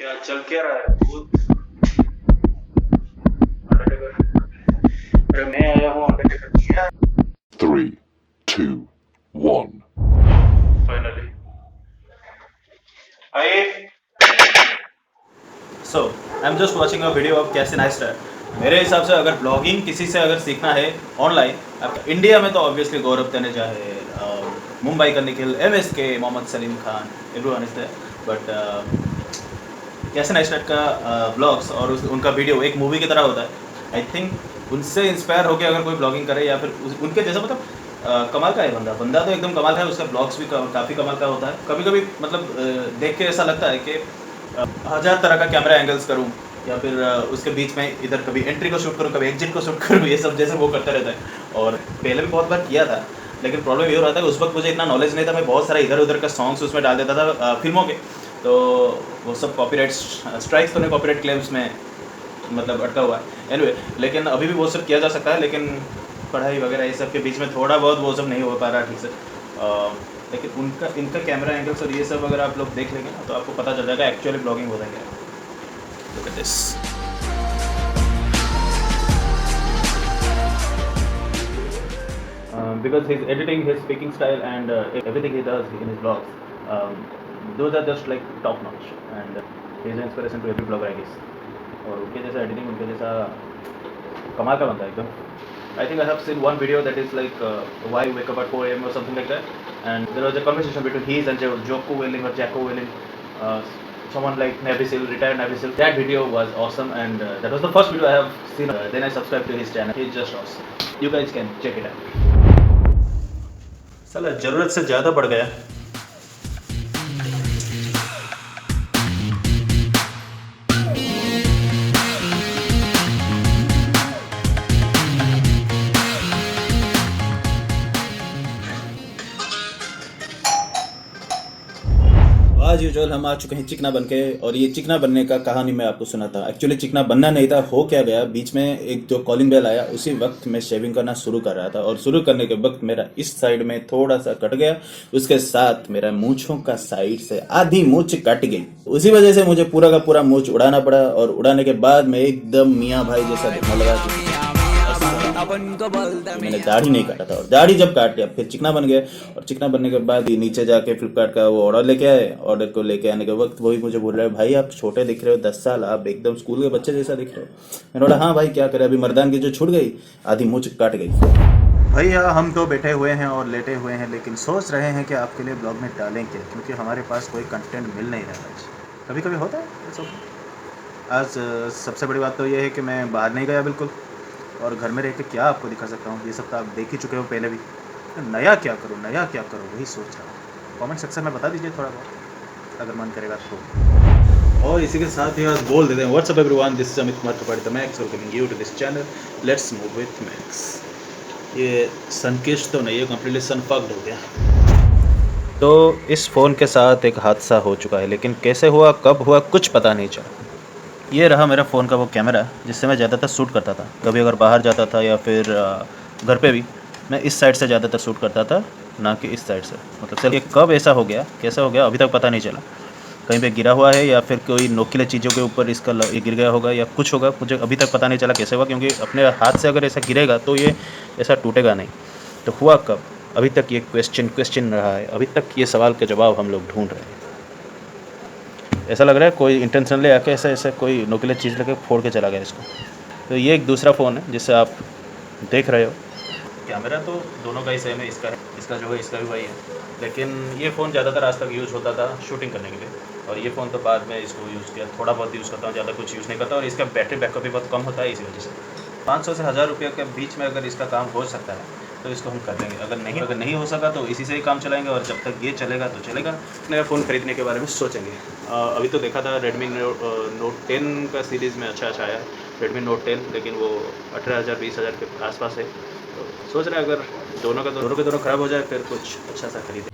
क्या चल क्या रहा है भूत अंडरटेकर? अरे मैं आया हूँ अंडरटेकर किया 3, 2, 1. फाइनली। आए so I am just watching a video of कैसे नाइस्टर। मेरे हिसाब से अगर ब्लॉगिंग किसी से अगर सीखना है ऑनलाइन, इंडिया में तो ऑब्वियसली गौरव तनेजा है, मुंबई का Nikhil, MSK, Mohammad Salim Khan, everyone is there. But कैसे नाइस्टर का ब्लॉग्स और उनका वीडियो एक मूवी की तरह होता है। आई थिंक उनसे इंस्पायर होकर अगर कोई ब्लॉगिंग करे या फिर उनके जैसा, मतलब कमाल का है बंदा तो एकदम कमाल का है। उसका ब्लॉग्स भी काफ़ी कमाल का होता है। कभी कभी मतलब देख के ऐसा लगता है कि हज़ार तरह का कैमरा एंगल्स करूं या फिर उसके बीच में इधर कभी एंट्री को शूट करूं, कभी एग्जिट को शूट करूं, ये सब जैसे वो करता रहता है। और पहले भी बहुत बार किया था, लेकिन प्रॉब्लम ये हो रहा था कि उस वक्त मुझे इतना नॉलेज नहीं था। मैं बहुत सारा इधर उधर का सॉन्ग्स उसमें डाल देता था फिल्मों के, तो वो सब कॉपीराइट स्ट्राइक्स तो नहीं, कॉपीराइट क्लेम्स में मतलब अटका हुआ है। एनीवे, लेकिन अभी भी वो सब किया जा सकता है, लेकिन पढ़ाई वगैरह ये सब के बीच में थोड़ा बहुत वो सब नहीं हो पा रहा ठीक से। लेकिन इनका कैमरा एंगल्स और ये सब अगर आप लोग देख लेंगे ना, तो आपको पता चल जाएगा एक्चुअली ब्लॉगिंग होता क्या है। Look at this. Because his editing, his speaking style, and everything he does in his vlogs, those are just like top notch, and he is an inspiration to every blogger, I guess. और उनके जैसा editing, उनके जैसा कमाल का बनता है एकदम। I think I have seen one video that is like why you wake up at 4 a.m. or something like that, and there was a conversation between he and Jocko Willing or Jacko Willing, someone like Navy SEAL, retired Navy SEAL. That video was awesome, and that was the first video I have seen. Then I subscribed to his channel. He's just awesome. You guys can check it out. साला ज़रूरत से ज़्यादा बढ़ गया। आज usual हम आ चुके हैं चिकना बनके, और ये चिकना बनने का कहानी मैं आपको सुनाता। एक्चुअली चिकना बनना नहीं था, हो क्या गया, बीच में एक जो कॉलिंग बेल आया, उसी वक्त मैं शेविंग करना शुरू कर रहा था, और शुरू करने के वक्त मेरा इस साइड में थोड़ा सा कट गया, उसके साथ मेरा मूंछों का साइड से आधी मूंछ कट गई। उसी वजह से मुझे पूरा का पूरा मूंछ उड़ाना पड़ा, और उड़ाने के बाद मैं एकदम मियाँ भाई जैसा दिखने लगा। मैंने दाढ़ी नहीं काटा था, और दाढ़ी जब काट लिया फिर चिकना बन गया। और चिकना बनने के बाद नीचे जाके फ्लिपकार्ट का वो ऑर्डर लेके आए। ऑर्डर को लेके आने के वक्त वही मुझे बोल रहे हैं, भाई आप छोटे दिख रहे हो, 10 साल, आप एकदम स्कूल के बच्चे जैसा दिख रहे हो। मैंने बोला हाँ भाई क्या करें, अभी मर्दान की जो छूट गई, आधी मूंछ काट गई। भैया हम तो बैठे हुए हैं और लेटे हुए हैं, लेकिन सोच रहे हैं कि आपके लिए ब्लॉग में डालेंगे, क्योंकि हमारे पास कोई कंटेंट मिल नहीं रहा है। कभी कभी होता है। आज सबसे बड़ी बात तो ये है कि मैं बाहर नहीं गया बिल्कुल, और घर में रह के क्या आपको दिखा सकता हूँ, ये सब तो आप देख ही चुके हो पहले भी। तो नया क्या करूँ वही सोच रहा हूँ। कमेंट सेक्शन में बता दीजिए थोड़ा बहुत, अगर मन करेगा तो। और इसी के साथ ही आज बोल देते हैं, what's up everyone, this is Amit Kumar Tripathi the Max, welcoming you to this channel let's move with Max. ये सनकिश तो नहीं है, कम्प्लीटली सनफक्ड हो गया। तो इस फ़ोन के साथ एक हादसा हो चुका है, लेकिन कैसे हुआ, कब हुआ, कुछ पता नहीं चला। ये रहा मेरा फ़ोन का वो कैमरा जिससे मैं ज़्यादातर शूट करता था। कभी अगर बाहर जाता था या फिर घर पे भी, मैं इस साइड से ज़्यादातर शूट करता था, ना कि इस साइड से। मतलब सर ये कब ऐसा हो गया, कैसा हो गया, अभी तक पता नहीं चला। कहीं पे गिरा हुआ है या फिर कोई नोकीले चीज़ों के ऊपर इसका ये गिर गया होगा या कुछ होगा, मुझे अभी तक पता नहीं चला कैसे हुआ, क्योंकि अपने हाथ से अगर ऐसा गिरेगा तो ये ऐसा टूटेगा नहीं। तो हुआ कब, अभी तक ये क्वेश्चन रहा है, अभी तक ये सवाल के जवाब हम लोग ढूंढ रहे हैं। ऐसा लग रहा है कोई इंटेंशनली आके ऐसा कोई नोकीले चीज़ लेके फोड़ के चला गया इसको। तो ये एक दूसरा फ़ोन है जिससे आप देख रहे हो। कैमरा तो दोनों का ही सेम है, इसका जो है इसका भी वही है, लेकिन ये फ़ोन ज़्यादातर आज तक यूज़ होता था शूटिंग करने के लिए, और ये फ़ोन तो बाद में इसको यूज़ किया, थोड़ा बहुत यूज़ करता हूँ, ज़्यादा कुछ यूज़ नहीं करता। और इसका बैटरी बैकअप भी बहुत कम होता है, इसी वजह से 500 से 1000 रुपये के बीच में अगर इसका काम हो सकता है तो इसको हम कर देंगे। अगर नहीं हो सका तो इसी से ही काम चलाएंगे, और जब तक ये चलेगा तो चलेगा। नया फ़ोन खरीदने के बारे में सोचेंगे। अभी तो देखा था रेडमी नोट 10 का सीरीज़ में अच्छा आया है, रेडमी नोट 10, लेकिन वो 18,000 20,000 के आसपास है। तो सोच रहे हैं अगर दोनों के दोनों ख़राब हो जाए फिर कुछ अच्छा सा खरीदें।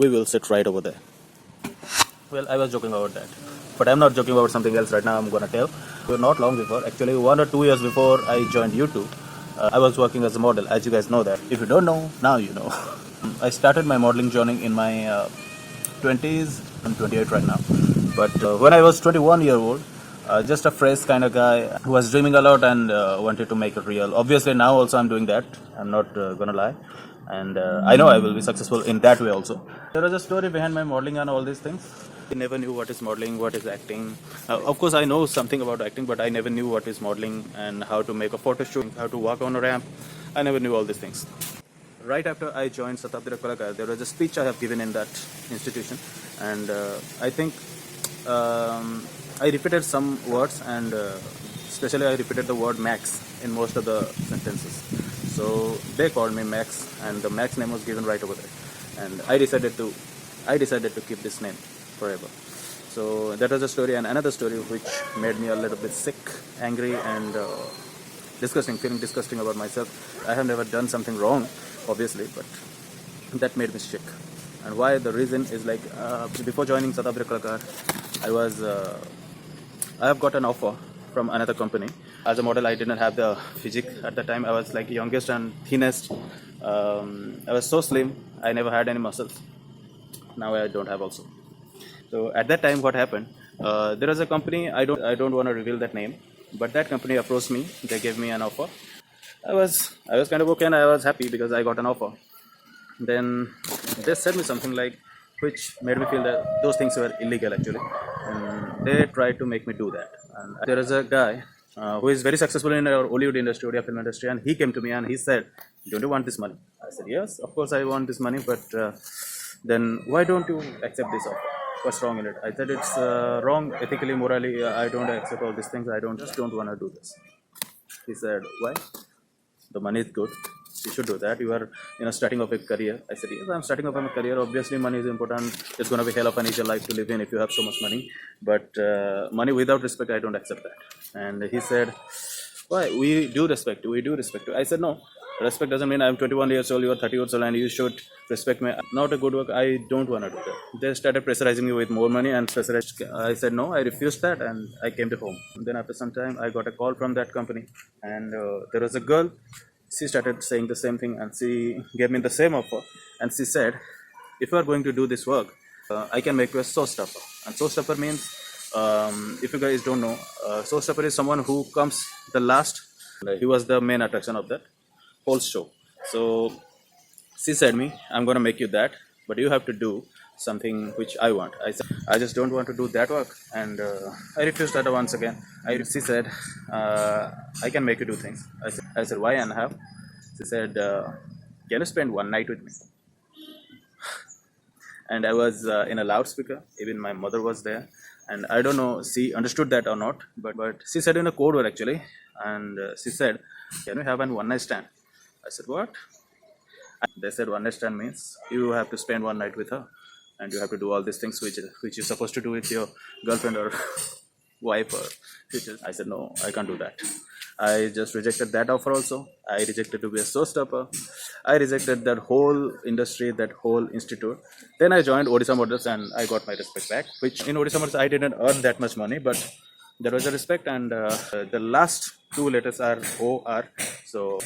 we will sit right over there. Well, I was joking about that, but I'm not joking about something else right now. I'm gonna tell. Not long before, actually 1 or 2 years before I joined YouTube, I was working as a model. As you guys know that. If you don't know, now you know. I started my modeling journey in my 20s. I'm 28 right now. But when I was 21-year-old, just a fresh kind of guy who was dreaming a lot and wanted to make it real. Obviously, now also I'm doing that. I'm not gonna lie. And I know I will be successful in that way also. There is a story behind my modeling and all these things. I never knew what is modeling, what is acting. Of course, I know something about acting, but I never knew what is modeling and how to make a photo shoot, how to walk on a ramp. I never knew all these things. Right after I joined Satabdira Kalakar, there was a speech I have given in that institution, and I think I repeated some words, and especially I repeated the word Max in most of the sentences. So they called me Max, and the Max name was given right over there, and I decided to keep this name forever. So that was a story, and another story which made me a little bit sick, angry, and feeling disgusting about myself. I have never done something wrong, obviously, but that made me sick. And why? The reason is like before joining Satabdira Kalakar, I have got an offer from another company. As a model, I didn't have the physique at the time. I was like youngest and thinnest. I was so slim. I never had any muscles. Now I don't have also. So at that time, what happened? There was a company. I don't want to reveal that name, but that company approached me. They gave me an offer. I was kind of okay, and I was happy because I got an offer. Then they said me something like, which made me feel that those things were illegal actually, and they tried to make me do that. And there is a guy who is very successful in our Hollywood industry, Odia film industry, and he came to me and he said, "Don't you want this money?" I said, "Yes, of course I want this money, but then why don't you accept this offer? What's wrong in it?" I said, "It's wrong ethically, morally. I don't accept all these things. I don't want to do this." He said, "Why? The money is good. You should do that. You are, starting off a career." I said, "Yes, I'm starting off a career. Obviously, money is important. It's going to be hell of an easier life to live in if you have so much money. But money without respect, I don't accept that." And he said, "Why? We do respect you. We do respect you." I said, "No. Respect doesn't mean I'm 21 years old, you are 30 years old, and you should respect me. Not a good work. I don't want to do that." They started pressurizing me with more money and pressurized. I said no. I refused that, and I came to home. Then after some time, I got a call from that company, and there was a girl. She started saying the same thing, and she gave me the same offer. And she said, "If you are going to do this work, I can make you a showstopper." And showstopper means, if you guys don't know, showstopper is someone who comes the last. He was the main attraction of that whole show. So she said me, "I'm going to make you that, but you have to do something which I want." I said, "I just don't want to do that work," and I refused that once again. She said, "I can make you do things." I said, "Why and how?" She said, "Can you spend one night with me?" And I was in a loudspeaker. Even my mother was there, and I don't know she understood that or not, but she said in a code word actually, and she said, "Can we have an one night stand?" I said, "What?" They said one night stand means you have to spend one night with her, and you have to do all these things which you're supposed to do with your girlfriend or wife or future. I said, "No, I can't do that." I just rejected that offer also. I rejected to be a showstopper. I rejected that whole industry, that whole institute. Then I joined Odisha Models, and I got my respect back, which in Odisha Models I didn't earn that much money, but there was a respect, and the last two letters are OR. So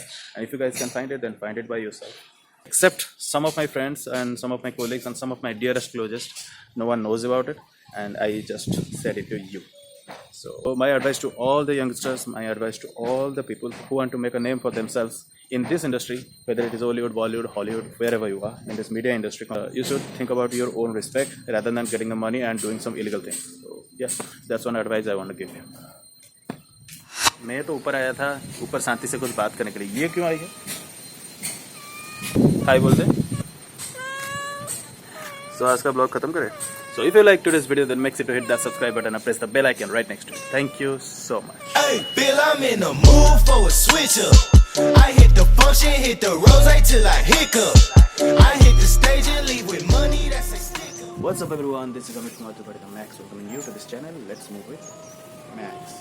if you guys can find it, then find it by yourself. Except some of my friends and some of my colleagues and some of my dearest closest, no one knows about it, and I just said it to you. So my advice to all the youngsters, my advice to all the people who want to make a name for themselves in this industry, whether it is Hollywood, Bollywood, Hollywood, wherever you are in this media industry, you should think about your own respect rather than getting the money and doing some illegal things. So yeah, that's one advice I want to give you. मैं तो ऊपर आया था, ऊपर शांति से कुछ बात करने के लिए। ये क्यों आई है? हाय बोल दे। So आज का ब्लॉग खत्म करें। So if you like today's video, then make sure to hit that subscribe button and press the bell icon right next to it. Thank you so much. Hey, Bill, I'm in the mood for a switch up. I hit the function, hit the rose till I hiccup. I hit the stage and leave with money that's a sticker. What's up everyone, this is Amit from Max, welcoming you to this channel. Let's move with Max.